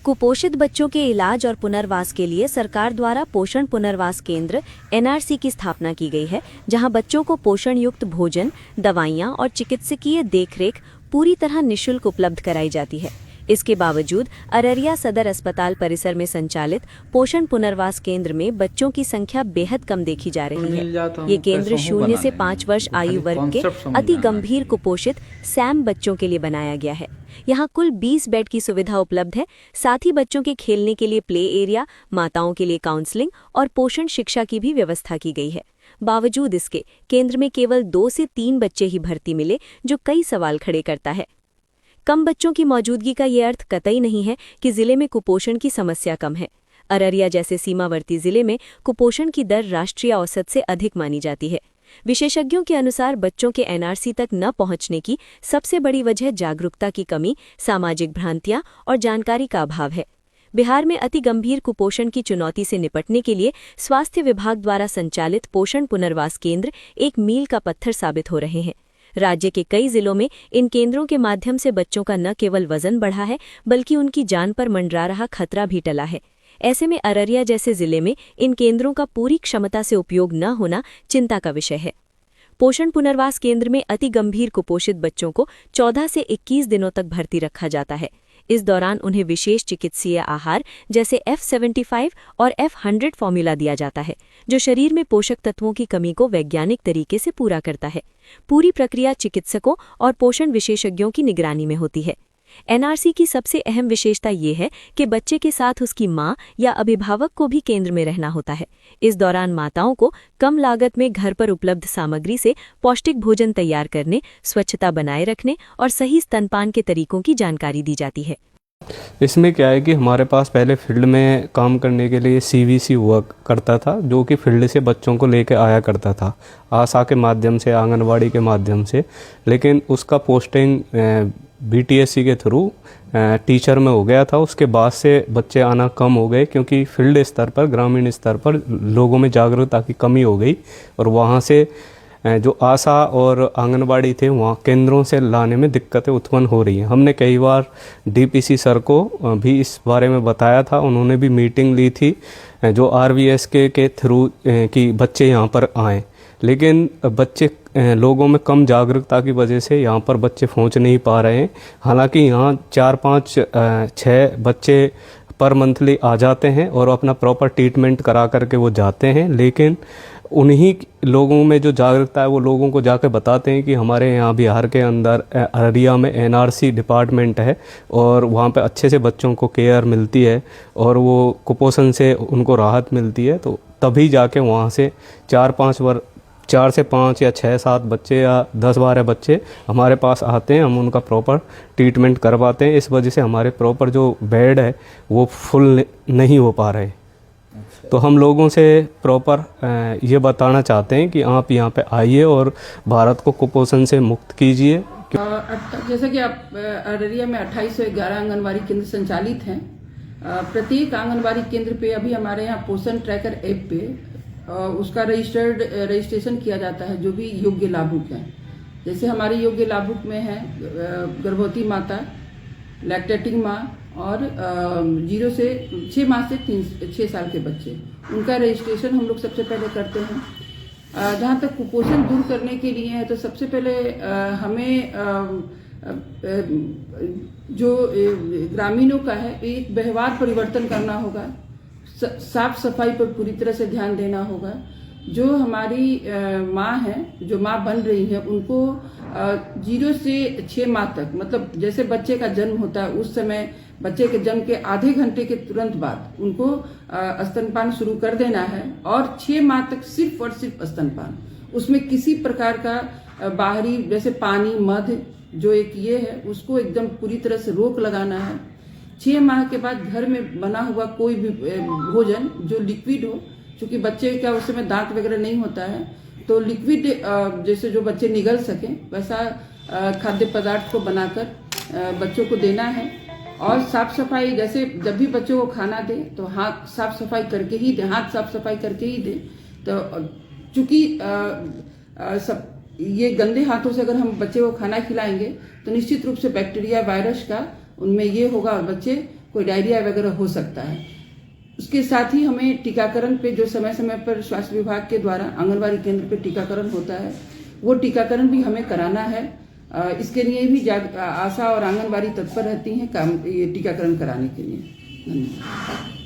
कुपोषित बच्चों के इलाज और पुनर्वास के लिए सरकार द्वारा पोषण पुनर्वास केंद्र एनआरसी की स्थापना की गई है, जहां बच्चों को पोषण युक्त भोजन, दवाइयां और चिकित्सकीय देखरेख पूरी तरह निःशुल्क उपलब्ध कराई जाती है। इसके बावजूद अररिया सदर अस्पताल परिसर में संचालित पोषण पुनर्वास केंद्र में बच्चों की संख्या बेहद कम देखी जा रही है। ये केंद्र 0 से 5 वर्ष आयु वर्ग के अति गंभीर कुपोषित सैम बच्चों के लिए बनाया गया है। यहाँ कुल 20 बेड की सुविधा उपलब्ध है। साथ ही बच्चों के खेलने के लिए प्ले एरिया, माताओं के लिए काउंसलिंग और पोषण शिक्षा की भी व्यवस्था की गई है। बावजूद इसके केंद्र में केवल 2 से 3 बच्चे ही भर्ती मिले, जो कई सवाल खड़े करता है। कम बच्चों की मौजूदगी का ये अर्थ कतई नहीं है कि जिले में कुपोषण की समस्या कम है। अररिया जैसे सीमावर्ती जिले में कुपोषण की दर राष्ट्रीय औसत से अधिक मानी जाती है। विशेषज्ञों के अनुसार बच्चों के एनआरसी तक न पहुंचने की सबसे बड़ी वजह जागरूकता की कमी, सामाजिक भ्रांतियां और जानकारी का अभाव है। बिहार में अति गंभीर कुपोषण की चुनौती से निपटने के लिए स्वास्थ्य विभाग द्वारा संचालित पोषण पुनर्वास केंद्र एक मील का पत्थर साबित हो रहे हैं। राज्य के कई जिलों में इन केंद्रों के माध्यम से बच्चों का न केवल वजन बढ़ा है, बल्कि उनकी जान पर मंडरा रहा खतरा भी टला है। ऐसे में अररिया जैसे जिले में इन केंद्रों का पूरी क्षमता से उपयोग न होना चिंता का विषय है। पोषण पुनर्वास केंद्र में अति गंभीर कुपोषित बच्चों को 14 से 21 दिनों तक भर्ती रखा जाता है। इस दौरान उन्हें विशेष चिकित्सीय आहार जैसे F75 और F100 फॉर्मूला दिया जाता है, जो शरीर में पोषक तत्वों की कमी को वैज्ञानिक तरीके से पूरा करता है। पूरी प्रक्रिया चिकित्सकों और पोषण विशेषज्ञों की निगरानी में होती है। एनआरसी की सबसे अहम विशेषता ये है कि बच्चे के साथ उसकी मां या अभिभावक को भी केंद्र में रहना होता है। इस दौरान माताओं को कम लागत में घर पर उपलब्ध सामग्री से पौष्टिक भोजन तैयार करने, स्वच्छता बनाए रखने और सही स्तनपान के तरीकों की जानकारी दी जाती है। इसमें क्या है कि हमारे पास पहले फील्ड में काम करने के लिए सीवीसी हुआ करता था, जो कि फील्ड से बच्चों को लेकर आया करता था, आशा के माध्यम से, आंगनवाड़ी के माध्यम से। लेकिन उसका पोस्टिंग बीटीएससी के थ्रू टीचर में हो गया था। उसके बाद से बच्चे आना कम हो गए, क्योंकि फील्ड स्तर पर, ग्रामीण स्तर पर लोगों में जागरूकता की कमी हो गई और वहाँ से जो आशा और आंगनबाड़ी थे वहाँ केंद्रों से लाने में दिक्कतें उत्पन्न हो रही हैं। हमने कई बार डीपीसी सर को भी इस बारे में बताया था। उन्होंने भी मीटिंग ली थी जो आरवीएसके के थ्रू कि बच्चे यहाँ पर आएँ, लेकिन बच्चे लोगों में कम जागरूकता की वजह से यहाँ पर बच्चे पहुँच नहीं पा रहे हैं। हालांकि यहाँ 4, 5, 6 बच्चे पर मंथली आ जाते हैं और अपना प्रॉपर ट्रीटमेंट करा करके वो जाते हैं, लेकिन उन्हीं लोगों में जो जागरूकता है वो लोगों को जाकर बताते हैं कि हमारे यहाँ बिहार के अंदर अररिया में एनआरसी डिपार्टमेंट है और वहाँ पे अच्छे से बच्चों को केयर मिलती है और वो कुपोषण से उनको राहत मिलती है। तो तभी जाके वहाँ से 4 से 5 या 6, 7 बच्चे या 10, 12 बच्चे हमारे पास आते हैं। हम उनका प्रॉपर ट्रीटमेंट करवाते हैं। इस वजह से हमारे प्रॉपर जो बेड है वो फुल नहीं हो पा रहे। तो हम लोगों से प्रॉपर ये बताना चाहते हैं कि आप यहाँ पे आइए और भारत को कुपोषण से मुक्त कीजिए। जैसा कि आप अररिया में 2811 आंगनबाड़ी केंद्र संचालित हैं। प्रत्येक आंगनबाड़ी केंद्र पे अभी हमारे यहाँ पोषण ट्रैकर ऐप पे उसका रजिस्ट्रेशन किया जाता है, जो भी योग्य लाभुक हैं। जैसे हमारे योग्य लाभुक में है गर्भवती माता, लैक्टेटिंग माँ और 0 से 6 माह से 6 साल के बच्चे, उनका रजिस्ट्रेशन हम लोग सबसे पहले करते हैं। जहाँ तक कुपोषण दूर करने के लिए है तो सबसे पहले हमें जो ग्रामीणों का है एक व्यवहार परिवर्तन करना होगा। साफ सफाई पर पूरी तरह से ध्यान देना होगा। जो हमारी माँ हैं, जो माँ बन रही है, उनको 0 से 6 माह तक, मतलब जैसे बच्चे का जन्म होता है उस समय बच्चे के जन्म के आधे घंटे के तुरंत बाद उनको स्तनपान शुरू कर देना है और 6 माह तक सिर्फ और सिर्फ स्तनपान। उसमें किसी प्रकार का बाहरी जैसे पानी, मध जो एक ये है, उसको एकदम पूरी तरह से रोक लगाना है। 6 माह के बाद घर में बना हुआ कोई भी भोजन जो लिक्विड हो, क्योंकि बच्चे का उस समय दांत वगैरह नहीं होता है, तो लिक्विड जैसे जो बच्चे निगल सकें वैसा खाद्य पदार्थ को बनाकर बच्चों को देना है। और साफ सफाई, जैसे जब भी बच्चों को खाना दे तो हाथ साफ सफाई करके ही दे, हाथ साफ सफाई करके ही दे। तो चूंकि सब ये गंदे हाथों से अगर हम बच्चे को खाना खिलाएंगे तो निश्चित रूप से बैक्टीरिया, वायरस का उनमें ये होगा, बच्चे कोई डायरिया वगैरह हो सकता है। उसके साथ ही हमें टीकाकरण पे जो समय समय पर स्वास्थ्य विभाग के द्वारा आंगनबाड़ी केंद्र पे टीकाकरण होता है, वो टीकाकरण भी हमें कराना है। इसके लिए भी आशा और आंगनबाड़ी तत्पर रहती हैं ये टीकाकरण कराने के लिए। धन्यवाद।